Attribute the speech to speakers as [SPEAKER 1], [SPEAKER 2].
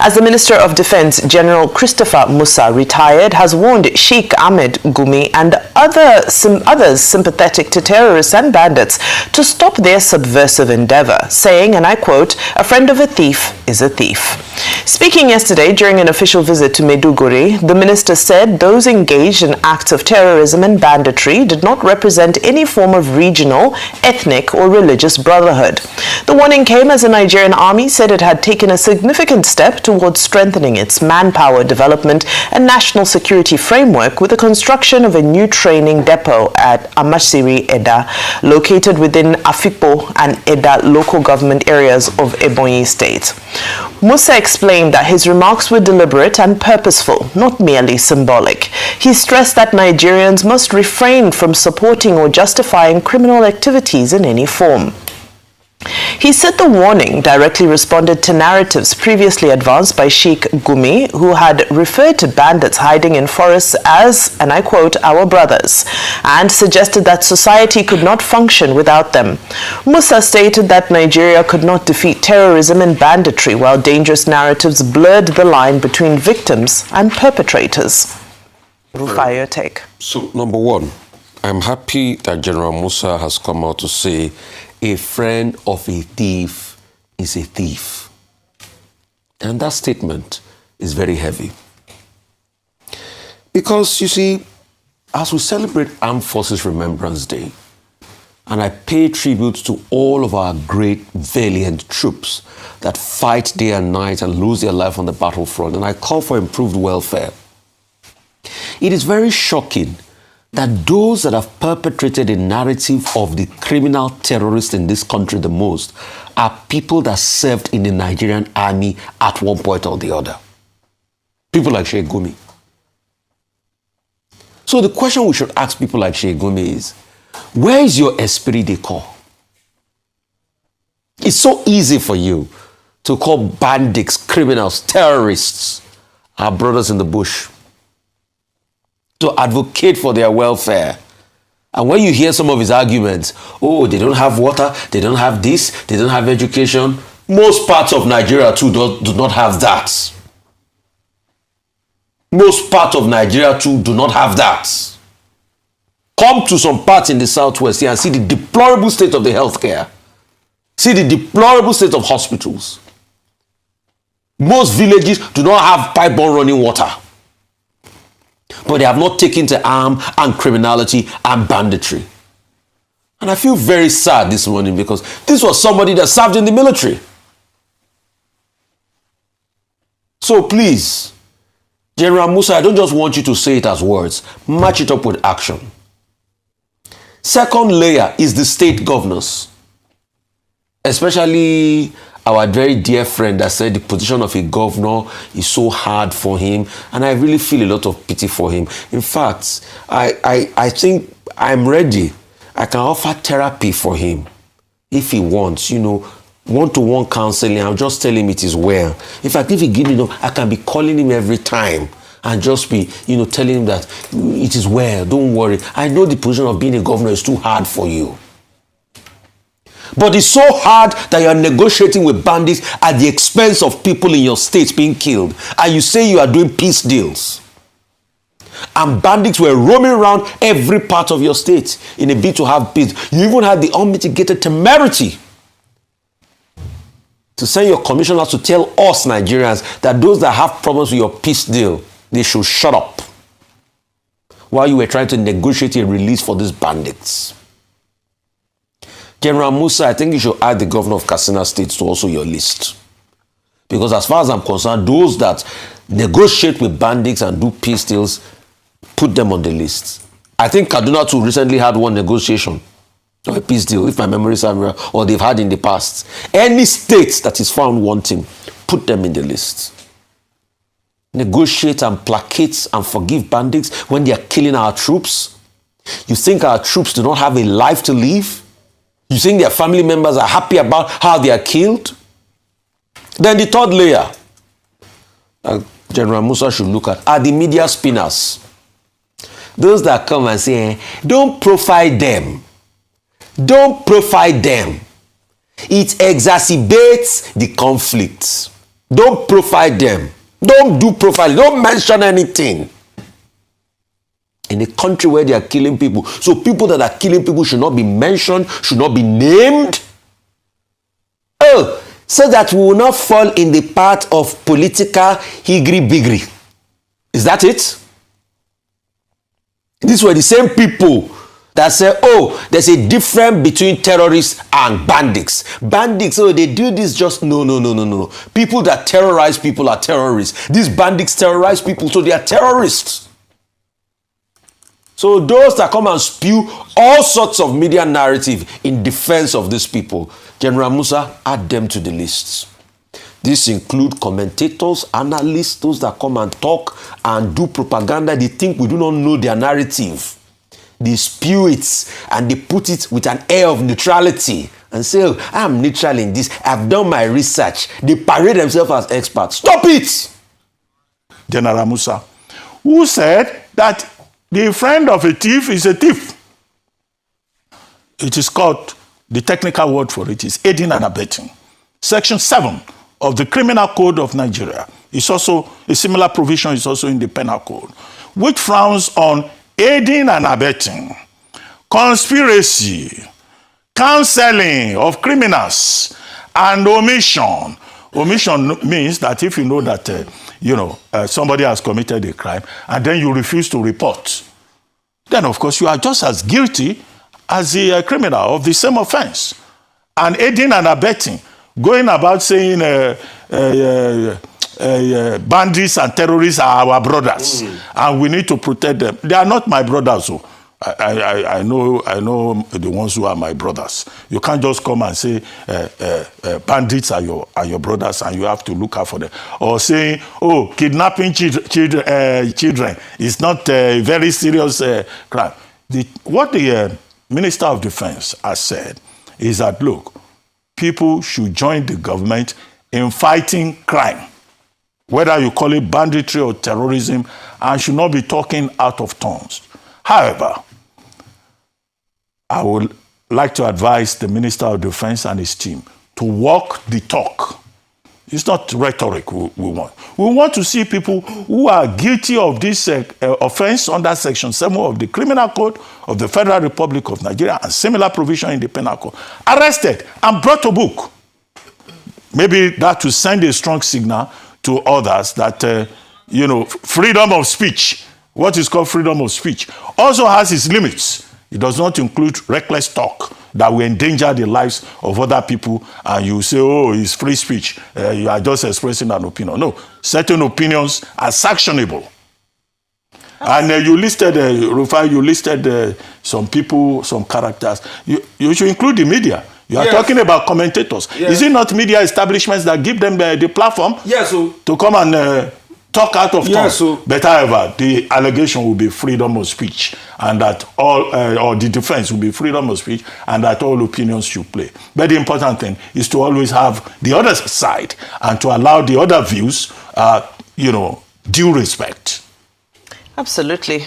[SPEAKER 1] As the Minister of Defense, General Christopher Musa, retired, has warned Sheikh Ahmed Gumi and others sympathetic to terrorists and bandits to stop their subversive endeavor, saying, and I quote, "A friend of a thief is a thief." Speaking yesterday during an official visit to Maiduguri, the minister said those engaged in acts of terrorism and banditry did not represent any form of regional, ethnic, or religious brotherhood. The warning came as the Nigerian army said it had taken a significant step towards strengthening its manpower development and national security framework with the construction of a new training depot at Amasiri, Eda, located within Afikpo and Eda local government areas of Ebonyi State. Musa explained that his remarks were deliberate and purposeful, not merely symbolic. He stressed that Nigerians must refrain from supporting or justifying criminal activities in any form. He said the warning directly responded to narratives previously advanced by Sheikh Gumi, who had referred to bandits hiding in forests as, and I quote, "our brothers," and suggested that society could not function without them. Musa stated that Nigeria could not defeat terrorism and banditry while dangerous narratives blurred the line between victims and perpetrators. Rufia, your take.
[SPEAKER 2] So, number one, I'm happy that General Musa has come out to say a friend of a thief is a thief. And that statement is very heavy. Because, you see, as we celebrate Armed Forces Remembrance Day, and I pay tribute to all of our great, valiant troops that fight day and night and lose their life on the battlefront, and I call for improved welfare, it is very shocking that those that have perpetrated a narrative of the criminal terrorists in this country the most are people that served in the Nigerian army at one point or the other. People like Sheikh Gumi. So the question we should ask people like Sheikh Gumi is, where is your esprit de corps? It's so easy for you to call bandits, criminals, terrorists, our brothers in the bush, to advocate for their welfare. And when you hear some of his arguments, oh, they don't have water, they don't have this, they don't have education, most parts of Nigeria too do not have that. Most parts of Nigeria too do not have that. Come to some parts in the southwest here and see the deplorable state of the healthcare. See the deplorable state of hospitals. Most villages do not have pipe-borne running water. But they have not taken to arm and criminality and banditry. And I feel very sad this morning because this was somebody that served in the military. So please, General Musa, I don't just want you to say it as words. Match it up with action. Second layer is the state governors, especially our very dear friend that said the position of a governor is so hard for him, and I really feel a lot of pity for him. In fact, I think I'm ready. I can offer therapy for him if he wants, one-to-one counseling. I'll just tell him it is well. In fact, if he gives me, I can be calling him every time and just be, telling him that it is well, don't worry. I know the position of being a governor is too hard for you. But it's so hard that you are negotiating with bandits at the expense of people in your state being killed. And you say you are doing peace deals. And bandits were roaming around every part of your state in a bid to have peace. You even had the unmitigated temerity to send your commissioners to tell us Nigerians that those that have problems with your peace deal, they should shut up while you were trying to negotiate a release for these bandits. General Musa, I think you should add the governor of Katsina State to also your list. Because as far as I'm concerned, those that negotiate with bandits and do peace deals, put them on the list. I think Kaduna too recently had one negotiation or a peace deal, if my memory serves me, or they've had in the past. Any state that is found wanting, put them in the list. Negotiate and placate and forgive bandits when they are killing our troops. You think our troops do not have a life to live? You think their family members are happy about how they are killed? Then the third layer, General Musa should look at, are the media spinners. Those that come and say, don't profile them. Don't profile them. It exacerbates the conflict. Don't profile them. Don't do profile. Don't mention anything. In a country where they are killing people. So people that are killing people should not be mentioned, should not be named. Oh, so that we will not fall in the path of political higri-bigri. Is that it? These were the same people that say, oh, there's a difference between terrorists and bandits. Bandits, oh, they do this just, no. People that terrorize people are terrorists. These bandits terrorize people, so they are terrorists. So those that come and spew all sorts of media narrative in defense of these people, General Musa, add them to the lists. This include commentators, analysts, those that come and talk and do propaganda. They think we do not know their narrative. They spew it and they put it with an air of neutrality and say, oh, I'm neutral in this. I've done my research. They parade themselves as experts. Stop it!
[SPEAKER 3] General Musa, who said that the friend of a thief is a thief. It is called, the technical word for it is aiding and abetting. Section 7 of the Criminal Code of Nigeria is also, a similar provision is also in the Penal Code, which frowns on aiding and abetting, conspiracy, counseling of criminals, and omission. Omission means that if you know that somebody has committed a crime and then you refuse to report, then of course you are just as guilty as the criminal of the same offense. And aiding and abetting, going about saying bandits and terrorists are our brothers, and we need to protect them. They are not my brothers. So I know the ones who are my brothers. You can't just come and say bandits are your brothers and you have to look out for them. Or saying, oh, kidnapping children is not a very serious crime. What the Minister of Defense has said is that, look, people should join the government in fighting crime, whether you call it banditry or terrorism, and should not be talking out of turns. However, I would like to advise the Minister of Defense and his team to walk the talk. It's not rhetoric we want. We want to see people who are guilty of this offense under Section 7 of the Criminal Code of the Federal Republic of Nigeria and similar provision in the Penal Code arrested and brought to book. Maybe that will send a strong signal to others that, freedom of speech, what is called freedom of speech, also has its limits. It does not include reckless talk that will endanger the lives of other people, and you say, oh, it's free speech. You are just expressing an opinion. No, certain opinions are sanctionable. And you listed, Rufia, you listed some people, some characters. You should include the media. You are talking about commentators. Yes. Is it not media establishments that give them the platform to come and talk out of turn? But however, the allegation will be freedom of speech, and that all, or the defense will be freedom of speech, and that all opinions should play. But the important thing is to always have the other side and to allow the other views, due respect.
[SPEAKER 1] Absolutely.